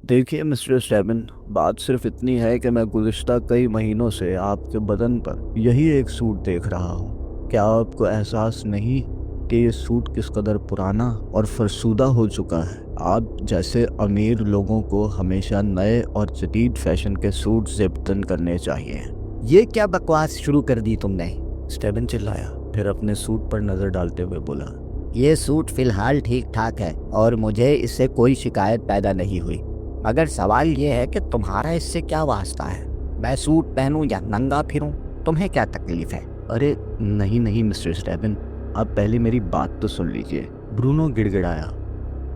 دیکھیے مسٹر سٹیبن، بات صرف اتنی ہے کہ میں گزشتہ کئی مہینوں سے آپ کے بدن پر یہی ایک سوٹ دیکھ رہا ہوں۔ کیا آپ کو احساس نہیں کہ یہ سوٹ کس قدر پرانا اور فرسودہ ہو چکا ہے؟ آپ جیسے امیر لوگوں کو ہمیشہ نئے اور جدید فیشن کے سوٹ زبطن کرنے چاہیے۔ یہ کیا بکواس شروع کر دی تم نے؟ سٹیبن چلایا، پھر اپنے سوٹ پر نظر ڈالتے ہوئے بولا، یہ سوٹ فی الحال ٹھیک ٹھاک ہے اور مجھے اس سے کوئی شکایت پیدا نہیں ہوئی، مگر سوال یہ ہے کہ تمہارا اس سے کیا واسطہ ہے؟ میں سوٹ پہنوں یا ننگا پھروں، تمہیں کیا تکلیف ہے؟ ارے نہیں مسٹر سٹیبن، آپ پہلے میری بات تو سن لیجئے۔ برونو گڑ گڑایا،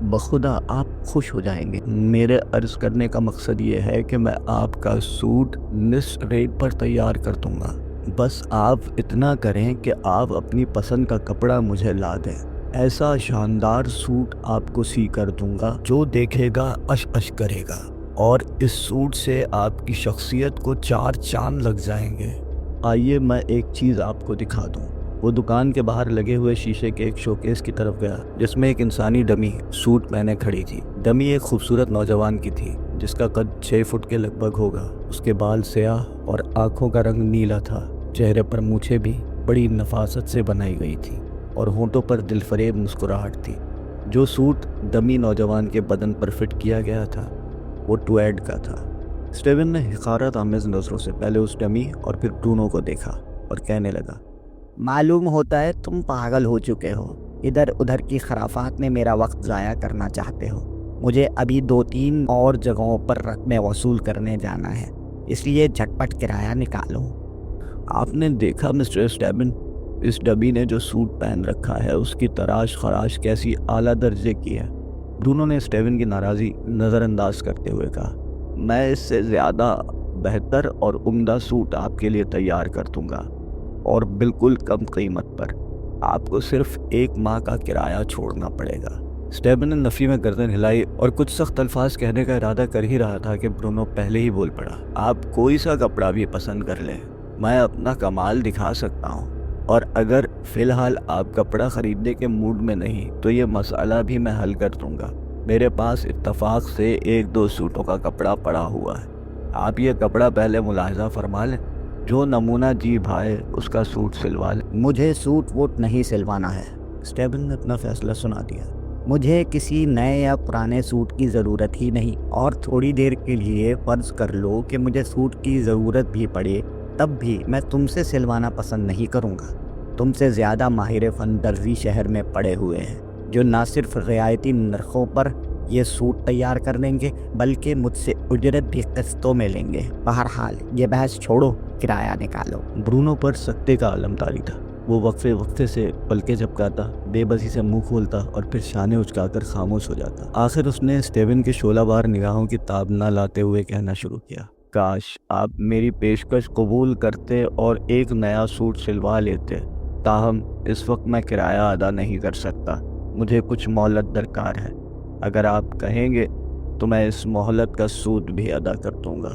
بخدا آپ خوش ہو جائیں گے۔ میرے عرض کرنے کا مقصد یہ ہے کہ میں آپ کا سوٹ نصف ریٹ پر تیار کر دوں گا۔ بس آپ اتنا کریں کہ آپ اپنی پسند کا کپڑا مجھے لا دیں۔ ایسا شاندار سوٹ آپ کو سی کر دوں گا جو دیکھے گا اش اش کرے گا، اور اس سوٹ سے آپ کی شخصیت کو 4 چاند لگ جائیں گے۔ آئیے میں ایک چیز آپ کو دکھا دوں۔ وہ دکان کے باہر لگے ہوئے شیشے کے ایک شوکیس کی طرف گیا جس میں ایک انسانی ڈمی سوٹ پہنے کھڑی تھی۔ ڈمی ایک خوبصورت نوجوان کی تھی جس کا قد 6 فٹ کے لگ بھگ ہوگا۔ اس کے بال سیاہ اور آنکھوں کا رنگ نیلا تھا۔ چہرے پر مونچھیں بھی بڑی نفاست سے بنائی گئی تھی اور ہونٹوں پر دلفریب مسکراہٹ تھی۔ جو سوٹ ڈمی نوجوان کے بدن پر فٹ کیا گیا تھا وہ ٹویڈ کا تھا۔ سٹیون نے حقارت آمیز نظروں سے پہلے اس ڈمی اور پھر برونو کو دیکھا اور کہنے لگا، معلوم ہوتا ہے تم پاگل ہو چکے ہو، ادھر ادھر کی خرافات میں میرا وقت ضائع کرنا چاہتے ہو۔ مجھے ابھی 2-3 اور جگہوں پر رقمیں وصول کرنے جانا ہے، اس لیے جھٹ پٹ کرایہ نکالو۔ آپ نے دیکھا مسٹر سٹیبن، اس ڈبی نے جو سوٹ پہن رکھا ہے اس کی تراش خراش کیسی اعلیٰ درجے کی ہے۔ برونو نے سٹیون کی ناراضی نظر انداز کرتے ہوئے کہا، میں اس سے زیادہ بہتر اور عمدہ سوٹ آپ کے لیے تیار کر دوں گا، اور بالکل کم قیمت پر۔ آپ کو صرف 1 ماہ کا کرایہ چھوڑنا پڑے گا۔ سٹیبن نے نفی میں گردن ہلائی اور کچھ سخت الفاظ کہنے کا ارادہ کر ہی رہا تھا کہ برونو پہلے ہی بول پڑا، آپ کوئی سا کپڑا بھی پسند کر لیں، میں اپنا کمال دکھا سکتا ہوں، اور اگر فی الحال آپ کپڑا خریدنے کے موڈ میں نہیں تو یہ مسئلہ بھی میں حل کر دوں گا۔ میرے پاس اتفاق سے 1-2 سوٹوں کا کپڑا پڑا ہوا ہے، آپ یہ کپڑا پہلے ملاحظہ فرما لیں، جو نمونہ جی بھائے اس کا سوٹ سلوا لیں۔ مجھے سوٹ ووٹ نہیں سلوانا ہے، سٹیبن نے اپنا فیصلہ سنا دیا۔ مجھے کسی نئے یا پرانے سوٹ کی ضرورت ہی نہیں، اور تھوڑی دیر کے لیے فرض کر لو کہ مجھے سوٹ کی ضرورت بھی پڑے، تب بھی میں تم سے سلوانا پسند نہیں کروں گا۔ تم سے زیادہ ماہر فن درزی شہر میں پڑے ہوئے ہیں جو نہ صرف رعایتی نرخوں پر یہ سوٹ تیار کر دیں گے بلکہ مجھ سے اجرت بھی قسطوں میں لیں گے۔ بہرحال یہ بحث چھوڑو، کرایہ نکالو۔ برونو پر سکتے کا عالم طاری تھا۔ وہ وقفے سے پلکیں جھپکاتا، بے بسی سے منہ کھولتا اور پھر شانے اچکا کر خاموش ہو جاتا۔ آخر اس نے سٹیون کی شعلہ بار نگاہوں کی تاب نہ لاتے ہوئے کہنا شروع کیا، کاش آپ میری پیشکش قبول کرتے اور ایک نیا سوٹ سلوا لیتے، تاہم اس وقت میں کرایہ ادا نہیں کر سکتا، مجھے کچھ مہلت درکار ہے۔ اگر آپ کہیں گے تو میں اس مہلت کا سود بھی ادا کر دوں گا۔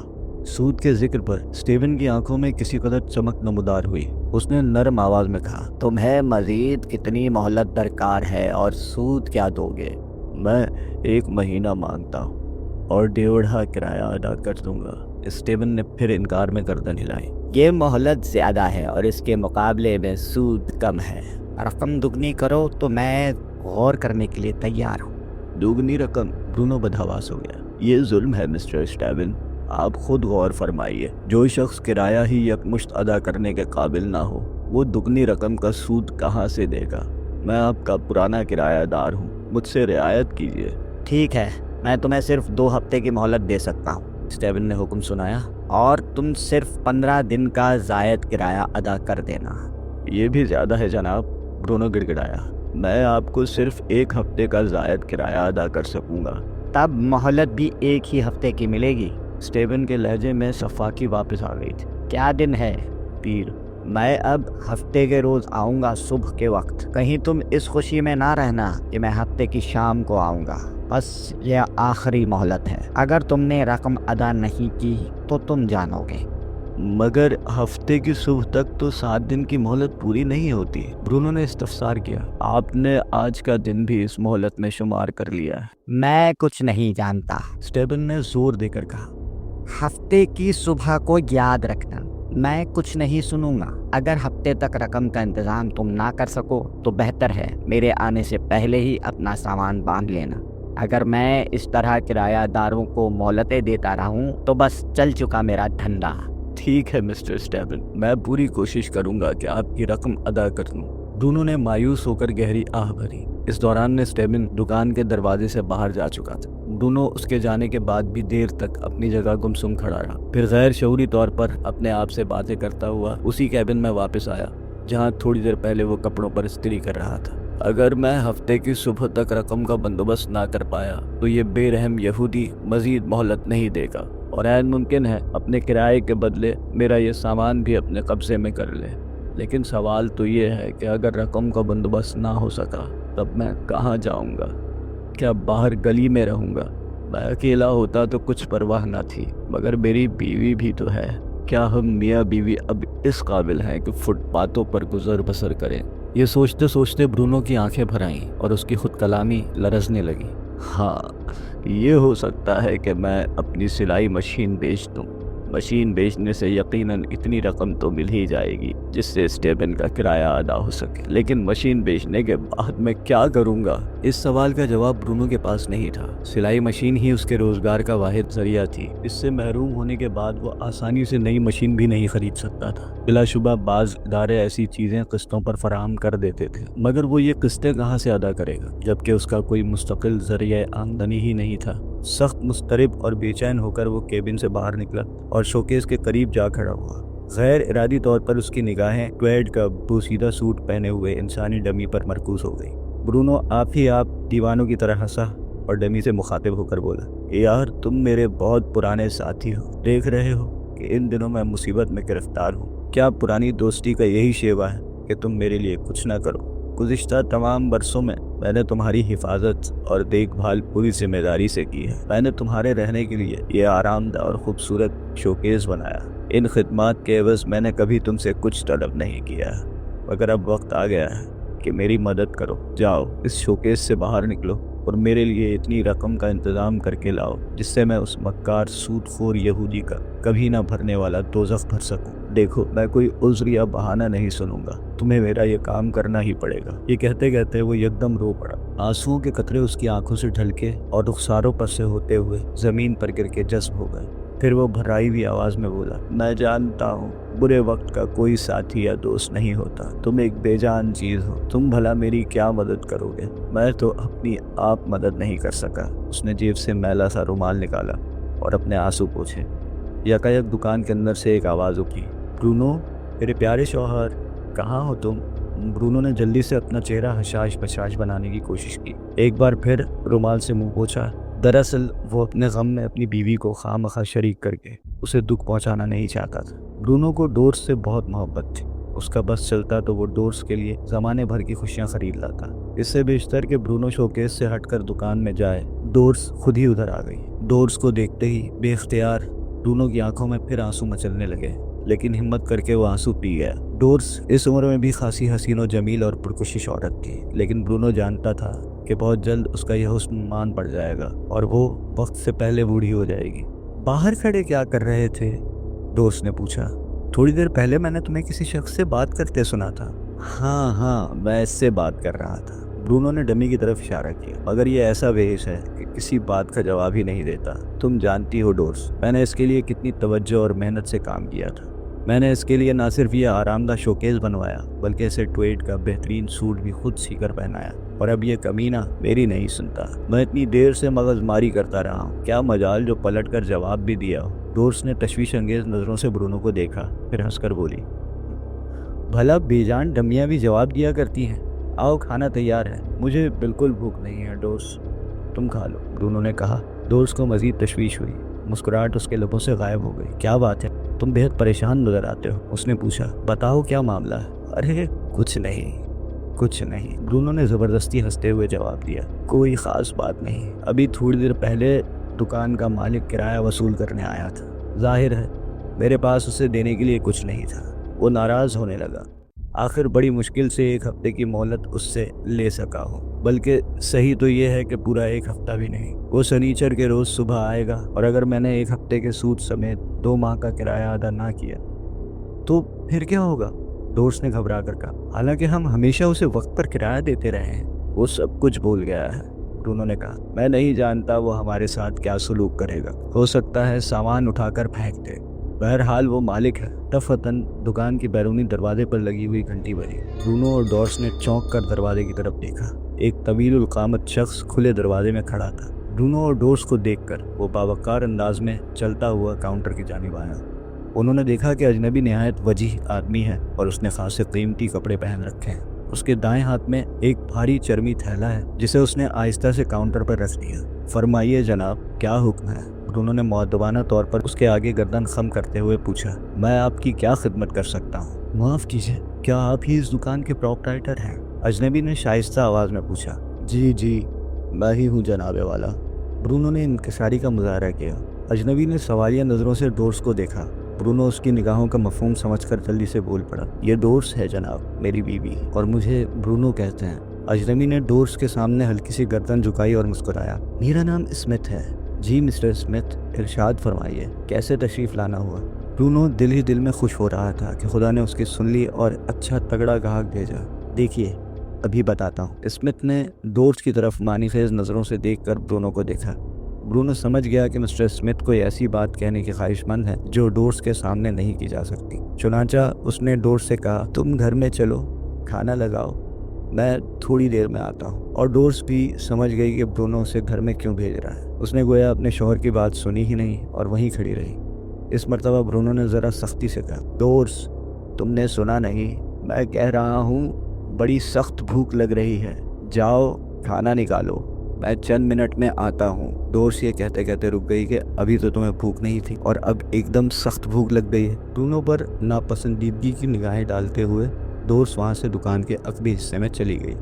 سود کے ذکر پر سٹیون کی آنکھوں میں کسی قدر چمک نمودار ہوئی۔ اس نے نرم آواز میں کہا، تمہیں مزید کتنی مہلت درکار ہے اور سود کیا دو گے؟ میں 1 مہینہ مانگتا ہوں اور 1.5 کرایہ ادا کر دوں گا۔ سٹیون نے پھر انکار میں گردن ہلائی۔ یہ مہلت زیادہ ہے اور اس کے مقابلے میں سود کم ہے، رقم دگنی کرو تو میں غور کرنے کے لیے تیار ہوں۔ دگنی رقم؟ برونو بدحواس ہو گیا۔ یہ ظلم ہے مسٹر سٹیون، آپ خود غور فرمائیے۔ جو شخص کرایہ ہی یکمشت ادا کرنے کے قابل نہ ہو وہ دگنی رقم کا سود کہاں سے دے گا؟ میں آپ کا پرانا کرایہ دار ہوں، مجھ سے رعایت کیجیے۔ ٹھیک ہے، میں تمہیں صرف 2 ہفتے کی مہلت دے سکتا ہوں، سٹیون نے حکم سنایا، اور تم صرف 15 دن کا زائد کرایہ ادا کر دینا۔ یہ بھی زیادہ ہے جناب، برونو گڑ گڑایا۔ میں آپ کو صرف 1 ہفتے کا زائد کرایہ ادا کر سکوں گا۔ تب مہلت بھی 1 ہی ہفتے کی ملے گی۔ سٹیون کے لہجے میں صفاقی واپس آ گئی تھی۔ کیا دن ہے؟ پیر۔ میں اب ہفتے کے روز آؤں گا صبح کے وقت، کہیں تم اس خوشی میں نہ رہنا کہ میں ہفتے کی شام کو آؤں گا۔ بس یہ آخری مہلت ہے، اگر تم نے رقم ادا نہیں کی تو تم جانو گے۔ मगर हफ्ते की सुबह तक तो 7 दिन की मोहलत पूरी नहीं होती। ब्रूनो ने इस्तफसार किया। आपने आज का दिन भी इस मोहलत में शुमार कर लिया है। मैं कुछ नहीं जानता, स्टेबन ने जोर देकर कहा। हफ्ते की सुबह को याद रखना, मैं कुछ नहीं सुनूंगा। अगर हफ्ते तक रकम का इंतजाम तुम ना कर सको तो बेहतर है मेरे आने से पहले ही अपना सामान बांध लेना। अगर मैं इस तरह किरायादारों को मोहलतें देता रहूं तो बस चल चुका मेरा धंधा। ठीक है मिस्टर स्टेबन, मैं पूरी कोशिश करूंगा कि आपकी रकम अदा कर दूं। ब्रूनो ने मायूस होकर गहरी आह भरी। इस दौरान में स्टेबन दुकान के दरवाजे से बाहर जा चुका था। ब्रूनो उसके जाने के बाद भी देर तक अपनी जगह गुमसुम खड़ा रहा। फिर गैर शऊरी तौर पर अपने आप से बातें करता हुआ उसी कैबिन में वापस आया जहां थोड़ी देर पहले वो कपड़ों पर इस्त्री कर रहा था। अगर मैं हफ्ते की सुबह तक रकम का बंदोबस्त ना कर पाया तो ये बेरहम यहूदी मजीद मोहलत नहीं देगा और ऐन मुमकिन है अपने किराए के बदले मेरा ये सामान भी अपने कब्जे में कर ले। लेकिन सवाल तो ये है कि अगर रकम का बंदोबस्त ना हो सका तब मैं कहाँ जाऊँगा? क्या बाहर गली में रहूँगा? मैं अकेला होता तो कुछ परवाह ना थी, मगर मेरी बीवी भी तो है। क्या हम मियाँ बीवी अब इस काबिल हैं कि फुटपाथों पर गुजर बसर करें? ये सोचते सोचते ब्रूनो की आंखें भर आईं और उसकी खुद कलामी लरजने लगी। हाँ, ये हो सकता है कि मैं अपनी सिलाई मशीन बेच दूं। मशीन बेचने से यकीनन इतनी रकम तो मिल ही जाएगी जिससे स्टेबन का किराया अदा हो सके। लेकिन मशीन बेचने के बाद मैं क्या करूंगा? इस सवाल का जवाब ब्रूनो के पास नहीं था। सिलाई मशीन ही उसके रोजगार का वाहिद जरिया थी। इससे महरूम होने के बाद वो आसानी से नई मशीन भी नहीं खरीद सकता था। बिलाशुबा बाज इदारे ऐसी चीजें किस्तों पर फराहम कर देते थे, मगर वो ये किस्तें कहाँ से अदा करेगा जबकि उसका कोई मुस्तकिल जरिया आमदनी ही नहीं था। सख्त मुस्तरिब और बेचैन होकर वो केबिन से बाहर निकला और शोकेस के करीब जा खड़ा हुआ। गैर इरादी तौर पर उसकी निगाहें ट्वेड का बोसीदा सूट पहने हुए इंसानी डमी पर मरकूज हो गई। ब्रूनो आप दीवानों की तरह हंसा और डमी से मुखातिब होकर बोला, यार तुम मेरे बहुत पुराने साथी हो। देख रहे हो कि इन दिनों मैं मुसीबत में गिरफ्तार हूँ। क्या पुरानी दोस्ती का यही शेवा है कि तुम मेरे लिए कुछ ना करो? गुज़िश्ता तमाम बरसों में मैंने तुम्हारी हिफाजत और देखभाल पूरी जिम्मेदारी से की है। मैंने तुम्हारे रहने के लिए ये आरामदा और खूबसूरत शोकेस बनाया। इन खिदमात के एवज़ मैंने कभी तुमसे कुछ तलब नहीं किया, मगर अब वक्त आ गया है कि मेरी मदद करो। जाओ, इस शोकेस से बाहर निकलो और मेरे लिए इतनी रकम का इंतज़ाम करके लाओ जिससे मैं उस मक्कार सूदखोर यहूदी का कभी ना भरने वाला दोज़ख भर सकूं। देखो, मैं कोई उज़्र या बहाना नहीं सुनूंगा, तुम्हें मेरा ये काम करना ही पड़ेगा। ये कहते कहते वो एकदम रो पड़ा। आंसुओं के कतरे उसकी आंखों से ढलके और रुखसारों पर से होते हुए जमीन पर गिर के जज्ब हो गए। फिर वो भर्राई हुई आवाज में बोला, मैं जानता हूँ बुरे वक्त का कोई साथी या दोस्त नहीं होता। तुम एक बेजान चीज हो। तुम भला मेरी क्या मदद करोगे? मैं तो अपनी आप मदद नहीं कर सका। उसने जेब से मैला सा रुमाल निकाला और अपने आंसू पोंछे। यकायक दुकान के अंदर से एक आवाज़ उठी, ब्रूनो, मेरे प्यारे शौहर, कहाँ हो तुम? ब्रूनो ने जल्दी से अपना चेहरा हशाश बशाश बनाने की कोशिश की। एक बार फिर रुमाल से मुंह पोंछा। दरअसल वो अपने गम में अपनी बीवी को खामखा शरीक करके उसे दुख पहुंचाना नहीं चाहता था। ब्रूनो को डोर्स से बहुत मोहब्बत थी। उसका बस चलता तो वो डोर्स के लिए ज़माने भर की खुशियां खरीद लाता। इससे बेशतर कि ब्रूनो शोकेस से हटकर दुकान में जाए, डोर्स खुद ही उधर आ गई। डोर्स को देखते ही बेख्तियार ब्रूनो की आंखों में फिर आंसू मचलने लगे, लेकिन हिम्मत करके वो आंसू पी गया। डोर्स इस उम्र में भी खासी हसीन और जमील और पुरकशिश औरत थी, लेकिन ब्रूनो जानता था कि बहुत जल्द उसका यह हुस्न मान पड़ जाएगा और वो वक्त से पहले बूढ़ी हो जाएगी। बाहर खड़े क्या कर रहे थे? डोर्स ने पूछा। थोड़ी देर पहले मैंने तुम्हें किसी शख्स से बात करते सुना था। हाँ, मैं इससे बात कर रहा था। ब्रूनो ने डमी की तरफ इशारा किया, मगर ये ऐसा बेहिस है कि किसी बात का जवाब ही नहीं देता। तुम जानती हो डोर्स, मैंने इसके लिए कितनी तवज्जो और मेहनत से काम किया था। मैंने इसके लिए ना सिर्फ ये आरामदा शोकेस बनवाया, बल्कि इसे ट्वेड का बेहतरीन सूट भी खुद सीकर पहनाया, और अब ये कमीना मेरी नहीं सुनता। मैं इतनी देर से मगजमारी करता रहा हूँ, क्या मजाल जो पलट कर जवाब भी दिया हो। डोर्स ने तशवीश अंगेज नज़रों से ब्रूनो को देखा, फिर हंसकर बोली, भला बेजान डमियाँ भी जवाब दिया करती हैं। आओ, खाना तैयार है। मुझे बिल्कुल भूख नहीं है डोर्स, तुम खा लो, ब्रूनो ने कहा। डोर्स को मजीद तशवीश हुई। मुस्कुराहट उसके लबों से गायब हो गई। क्या बात है, तुम बेहद परेशान नजर आते हो, उसने पूछा। बताओ क्या मामला है? अरे कुछ नहीं, ब्रूनो ने ज़बरदस्ती हंसते हुए जवाब दिया। कोई ख़ास बात नहीं। अभी थोड़ी देर पहले दुकान का मालिक किराया वसूल करने आया था। जाहिर है मेरे पास उसे देने के लिए कुछ नहीं था। वो नाराज़ होने लगा। आखिर बड़ी मुश्किल से 1 हफ्ते की मोहलत उससे ले सका हूँ, बल्कि सही तो ये है कि पूरा 1 हफ्ता भी नहीं। वो शनिचर के रोज़ सुबह आएगा और अगर मैंने 1 हफ्ते के सूद समेत 2 माह का किराया अदा ना किया तो फिर क्या होगा? दोस्त ने घबरा कर कहा। हालांकि हम हमेशा उसे वक्त पर किराया देते रहे हैं। वो सब कुछ भूल गया है, ब्रूनो ने कहा। मैं नहीं जानता वो हमारे साथ क्या सलूक करेगा। हो सकता है सामान उठाकर फेंक दे। बहरहाल वो मालिक है। दफतन दुकान की बैरूनी दरवाजे पर लगी हुई घंटी बजी। ब्रूनो और डॉर्स ने चौंक कर दरवाजे की तरफ देखा। एक तवील कामत शख्स खुले दरवाजे में खड़ा था। ब्रूनो और डॉर्स को देखकर वो बावकार अंदाज में चलता हुआ काउंटर की जानिब आया। उन्होंने देखा कि अजनबी निहायत वजीह आदमी है और उसने खासे कीमती कपड़े पहन रखे हैं। उसके दाएं हाथ में एक भारी चर्मी थैला है जिसे उसने आहिस्ता से काउंटर पर रख दिया। फरमाइए जनाब, क्या हुक्म है? ब्रूनो ने मुअद्दबाना तौर पर उसके आगे गर्दन खम करते हुए पूछा। मैं आपकी क्या खिदमत कर सकता हूँ? माफ़ कीजिए, क्या आप ही इस दुकान के प्रोप्राइटर हैं? अजनबी ने शाइस्ता आवाज़ में पूछा। जी, मैं ही हूँ जनाबे वाला। ब्रूनो ने इंकिसारी का मुजाहरा किया। अजनबी ने सवालिया नज़रों से डोर्स को देखा। ब्रूनो उसकी निगाहों का मफहूम समझकर जल्दी से बोल पड़ा। ये डोर्स है जनाब, मेरी बीवी, और मुझे ब्रूनो कहते हैं। अजनबी ने डोर्स के सामने हल्की सी गर्दन झुकाई और मुस्कुराया। मेरा नाम स्मिथ है। जी मिस्टर स्मिथ, इरशाद फरमाइए, कैसे तशरीफ़ लाना हुआ? ब्रूनो दिल ही दिल में खुश हो रहा था कि खुदा ने उसकी सुन ली और अच्छा तगड़ा गाहक भेजा। देखिए, अभी बताता हूँ। स्मिथ ने डोर्स की तरफ मानीखेज नज़रों से देखकर ब्रूनो को देखा। ब्रूनो समझ गया कि मिस्टर स्मिथ कोई ऐसी बात कहने की ख्वाहिशमंद है जो डोर्स के सामने नहीं की जा सकती। चुनांचा उसने डोर्स से कहा, तुम घर में चलो, खाना लगाओ, मैं थोड़ी देर में आता हूँ। और डोर्स भी समझ गई कि ब्रूनो उसे घर में क्यों भेज रहा है। उसने गोया अपने शौहर की बात सुनी ही नहीं और वहीं खड़ी रही। इस मरतबा ब्रूनो ने ज़रा सख्ती से कहा, डोर्स, तुमने सुना नहीं? मैं कह रहा हूँ बड़ी सख्त भूख लग रही है, जाओ खाना निकालो, मैं चंद मिनट में आता हूँ। डोर्स ये कहते कहते रुक गई कि अभी तो तुम्हें भूख नहीं थी और अब एकदम सख्त भूख लग गई है। दोनों पर नापसंदीदगी की निगाहें डालते हुए डोर्स वहाँ से दुकान के अकबी हिस्से में चली गई।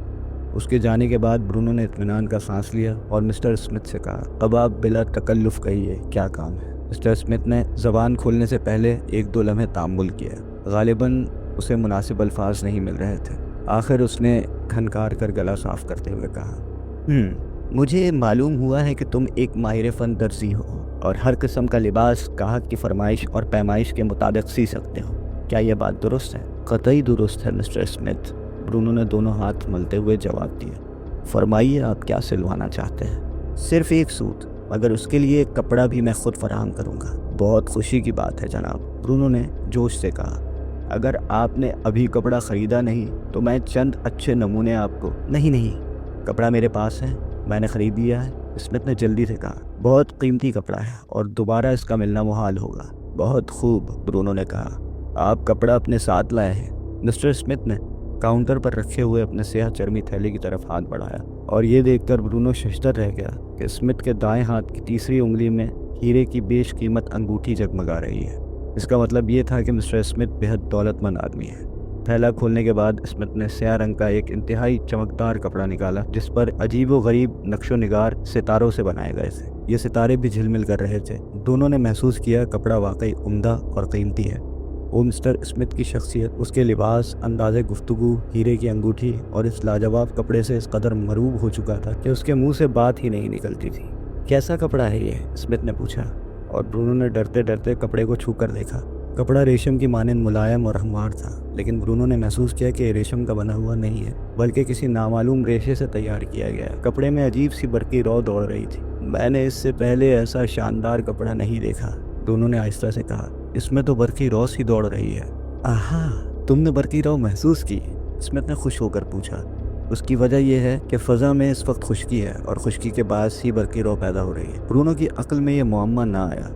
उसके जाने के बाद ब्रूनो ने इत्मीनान का सांस लिया और मिस्टर स्मिथ से कहा, अब आप बिला तकल्लुफ़ कहिए, क्या काम है? मिस्टर स्मिथ ने ज़बान खोलने से पहले 1-2 लम्हे तामुल किया। गालिबन उसे मुनासिब अल्फाज नहीं मिल रहे थे। आखिर उसने खनकार कर गला साफ करते हुए कहा, मुझे मालूम हुआ है कि तुम एक माहिर फ़न दर्जी हो और हर किस्म का लिबास गाहक की फरमाइश और पैमाइश के मुताबिक सी सकते हो। क्या यह बात दुरुस्त है? कतई दुरुस्त है मिस्टर स्मिथ, ब्रूनो ने दोनों हाथ मलते हुए जवाब दिया। फरमाइए, आप क्या सिलवाना चाहते हैं? सिर्फ एक सूट, मगर उसके लिए कपड़ा भी मैं खुद फराहम करूँगा। बहुत खुशी की बात है जनाब, ब्रूनो ने जोश से कहा। अगर आपने अभी कपड़ा ख़रीदा नहीं तो मैं चंद अच्छे नमूने आपको। नहीं, कपड़ा मेरे पास है, मैंने ख़रीद लिया है, स्मिथ ने जल्दी से कहा। बहुत कीमती कपड़ा है और दोबारा इसका मिलना मुहाल होगा। बहुत खूब, ब्रूनो ने कहा। आप कपड़ा अपने साथ लाए हैं? मिस्टर स्मिथ ने काउंटर पर रखे हुए अपने स्याह चर्मी थैले की तरफ हाथ बढ़ाया और ये देखकर ब्रूनो शशदर रह गया कि स्मिथ के दाएं हाथ की तीसरी उंगली में हीरे की बेशकीमत अंगूठी जगमगा रही है। इसका मतलब ये था कि मिस्टर स्मिथ बेहद दौलतमंद आदमी है। थैला खोलने के बाद स्मिथ ने स्याह रंग का एक इंतहाई चमकदार कपड़ा निकाला जिस पर अजीब व गरीब नक्शो निगार सितारों से बनाए गए थे। ये सितारे भी झिलमिल कर रहे थे। दोनों ने महसूस किया कपड़ा वाकई उम्दा और कीमती है। वो मिस्टर स्मिथ की शख्सियत, उसके लिबास, अंदाज़े गुफ्तगू, हीरे की अंगूठी और इस लाजवाब कपड़े से इस कदर मरूब हो चुका था कि उसके मुंह से बात ही नहीं निकलती थी। कैसा कपड़ा है ये? स्मिथ ने पूछा और ब्रूनो ने डरते डरते कपड़े को छू कर देखा। कपड़ा रेशम की मानंद मुलायम और हमवार था, लेकिन ब्रूनो ने महसूस किया कि रेशम का बना हुआ नहीं है बल्कि किसी नामालूम रेशे से तैयार किया गया। कपड़े में अजीब सी बरकी रौ दौड़ रही थी। मैंने इससे पहले ऐसा शानदार कपड़ा नहीं देखा, दोनों ने आहिस्ता से कहा। इसमें तो बरकी रौ सी दौड़ रही है। आहा, तुमने बरकी रौ महसूस की? स्मिथ ने खुश होकर पूछा। उसकी वजह यह है कि फ़ज़ा में इस वक्त खुश्की है और खुश्की के बाद ही बरकी रौ पैदा हो रही है। ब्रूनो की अक्ल में यह मुअम्मा ना आया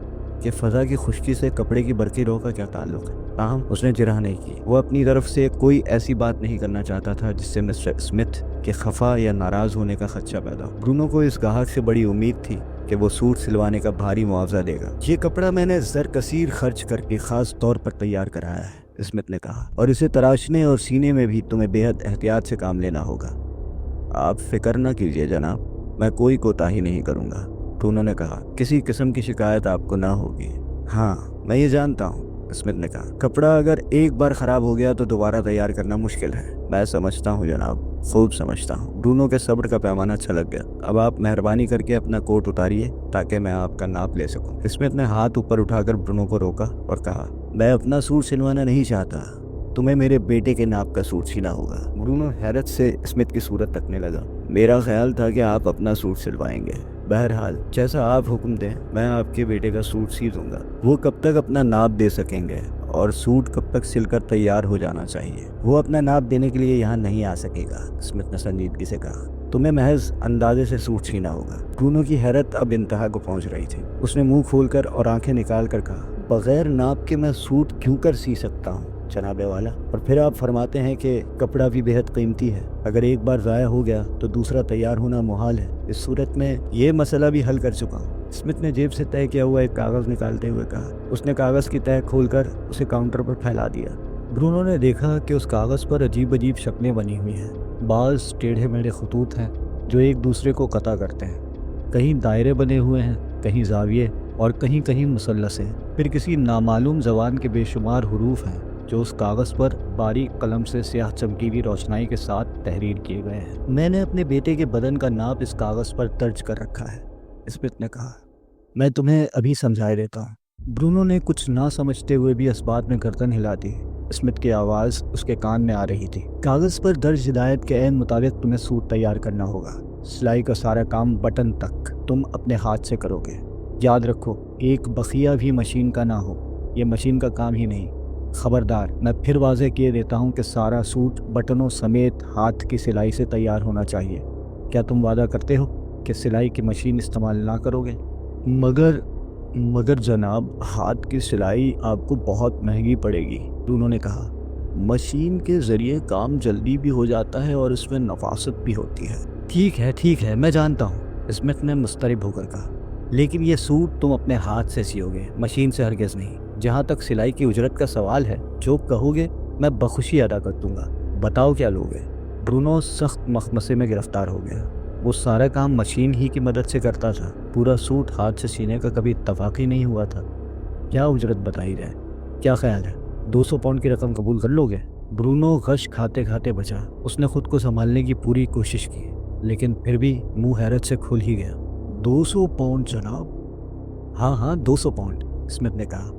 कि फ़ज़ा की खुश्की से कपड़े की बरकी रौ का क्या ताल्लुक है। ताहम उसने जिरह नहीं की। वो अपनी तरफ से कोई ऐसी बात नहीं करना चाहता था जिससे मिस्टर स्मिथ के खफा या नाराज़ होने का खदशा पैदा हो। ब्रूनो को इस गाहक से बड़ी उम्मीद थी कि वो सूट सिलवाने का भारी मुआवजा देगा। ये कपड़ा मैंने ज़र कसीर खर्च करके ख़ास तौर पर तैयार कराया है, स्मिथ ने कहा, और इसे तराशने और सीने में भी तुम्हें बेहद एहतियात से काम लेना होगा। आप फिक्र न कीजिए जनाब, मैं कोई कोताही नहीं करूँगा, ब्रूनो ने कहा। किसी किस्म की शिकायत आपको ना होगी। हाँ, मैं ये जानता हूँ। स्मिथ ने कहा। कपड़ा अगर एक बार खराब हो गया तो दोबारा तैयार करना मुश्किल है। मैं समझता हूँ जनाब, खूब समझता हूँ। ब्रूनो के सब्र का पैमाना छलक गया। अब आप मेहरबानी करके अपना कोट उतारिए ताकि मैं आपका नाप ले सकूं। स्मिथ ने हाथ ऊपर उठाकर ब्रूनो को रोका और कहा, मैं अपना सूट सिलवाना नहीं चाहता, तुम्हें मेरे बेटे के नाप का सूट सीना होगा। ब्रूनो हैरत से स्मिथ की सूरत तकने लगा। मेरा ख्याल था कि आप अपना सूट सिलवाएंगे। बहरहाल जैसा आप हुक्म दें, मैं आपके बेटे का सूट सी दूंगा। वो कब तक अपना नाप दे सकेंगे और सूट कब तक सिलकर तैयार हो जाना चाहिए? वो अपना नाप देने के लिए यहाँ नहीं आ सकेगा, स्मिथ ने संजीदगी से कहा। तुम्हें महज अंदाजे से सूट सीना होगा। ब्रूनो की हैरत अब इंतहा को पहुंच रही थी। उसने मुंह खोलकर और आंखें निकाल कर कहा, बगैर नाप के मैं सूट क्यों कर सी सकता हूँ जनाबे वाला? और फिर आप फरमाते हैं कि कपड़ा भी बेहद कीमती है, अगर एक बार ज़ाया हो गया तो दूसरा तैयार होना मुहाल है। इस सूरत में ये मसला भी हल कर चुका हूँ। स्मिथ ने जेब से तय किया हुआ एक कागज़ निकालते हुए कहा। उसने कागज़ की तह खोलकर उसे काउंटर पर फैला दिया। ब्रूनो ने देखा कि उस कागज़ पर अजीब अजीब शक्लें बनी हुई हैं। बाज़ टेढ़े मेढ़े खतूत हैं जो एक दूसरे को कता करते हैं। कहीं दायरे बने हुए हैं, कहीं जाविये और कहीं कहीं मुसल्लस हैं। फिर किसी नामालूम ज़बान के बेशुमार हुरूफ हैं जो उस कागज़ पर बारीक कलम से स्याह चमकीली रोशनाई के साथ तहरीर किए गए हैं। मैंने अपने बेटे के बदन का नाप इस कागज़ पर दर्ज कर रखा है, स्मिथ ने कहा। मैं तुम्हें अभी समझाए देता हूँ। ब्रूनो ने कुछ ना समझते हुए भी इस बात में गर्दन हिला दी। स्मिथ की आवाज़ उसके कान में आ रही थी। कागज़ पर दर्ज हिदायत के ऐन मुताबिक तुम्हें सूट तैयार करना होगा। सिलाई का सारा काम बटन तक तुम अपने हाथ से करोगे। याद रखो, एक बखिया भी मशीन का ना हो, ये मशीन का काम ही नहीं। खबरदार, मैं फिर वाज़ेह किए देता हूँ कि सारा सूट बटनों समेत हाथ की सिलाई से तैयार होना चाहिए। क्या तुम वादा करते हो कि सिलाई की मशीन इस्तेमाल ना करोगे? मगर जनाब, हाथ की सिलाई आपको बहुत महंगी पड़ेगी, ब्रूनो ने कहा। मशीन के ज़रिए काम जल्दी भी हो जाता है और इसमें नफासत भी होती है। ठीक है, मैं जानता हूँ, स्मिथ ने मुस्तरिब होकर कहा। लेकिन ये सूट तुम अपने हाथ से सियोगे, मशीन से हरगिज़ नहीं। जहाँ तक सिलाई की उजरत का सवाल है, जो कहोगे मैं बखुशी अदा कर दूंगा। बताओ क्या लोगे? ब्रूनो सख्त मखमसे में गिरफ्तार हो गया। वो सारा काम मशीन ही की मदद से करता था। पूरा सूट हाथ से सीने का कभी इत्तफाक ही नहीं हुआ था। क्या उजरत बताई जाए? क्या ख्याल है, 200 पाउंड की रकम कबूल कर लोगे? ब्रूनो गश खाते खाते बचा। उसने खुद को संभालने की पूरी कोशिश की, लेकिन फिर भी मुंह हैरत से खुल ही गया। 200 पाउंड जनाब? हाँ, 200 पाउंड, स्मिथ ने कहा।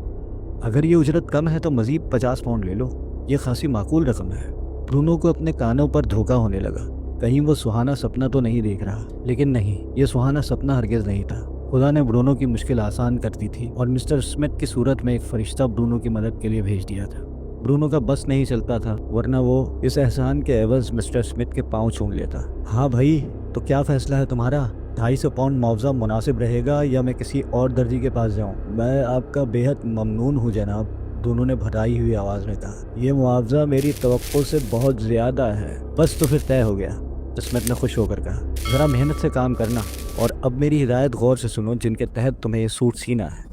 अगर ये उजरत कम है तो मज़ीद 50 पाउंड ले लो, ये खासी माकूल रकम है। ब्रूनो को अपने कानों पर धोखा होने लगा। कहीं वो सुहाना सपना तो नहीं देख रहा, लेकिन नहीं, ये सुहाना सपना हरगिज़ नहीं था। खुदा ने ब्रूनो की मुश्किल आसान कर दी थी और मिस्टर स्मिथ की सूरत में एक फरिश्ता ब्रूनो की मदद के लिए भेज दिया था। ब्रूनो का बस नहीं चलता था, वरना वो इस एहसान के एवज़ मिस्टर स्मिथ के पाँव छूम लेता। हाँ भाई, तो क्या फ़ैसला है तुम्हारा? 250 पाउंड मुआवजा मुनासिब रहेगा या मैं किसी और दर्जी के पास जाऊं? मैं आपका बेहद ममनून हूं जनाब, दोनों ने भराई हुई आवाज़ में कहा। ये मुआवजा मेरी तवक्को से बहुत ज़्यादा है। बस तो फिर तय हो गया, स्मिथ ने खुश होकर कहा। ज़रा मेहनत से काम करना और अब मेरी हिदायत गौर से सुनो जिनके तहत तुम्हें ये सूट सीना है।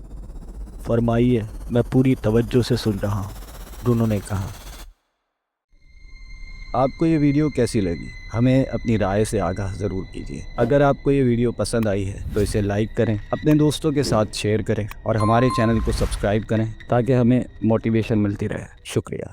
फरमाइए, मैं पूरी तवज्जो से सुन रहा हूँ, ब्रूनो ने कहा। आपको ये वीडियो कैसी लगी? हमें अपनी राय से आगाह ज़रूर कीजिए। अगर आपको ये वीडियो पसंद आई है तो इसे लाइक करें, अपने दोस्तों के साथ शेयर करें और हमारे चैनल को सब्सक्राइब करें ताकि हमें मोटिवेशन मिलती रहे। शुक्रिया।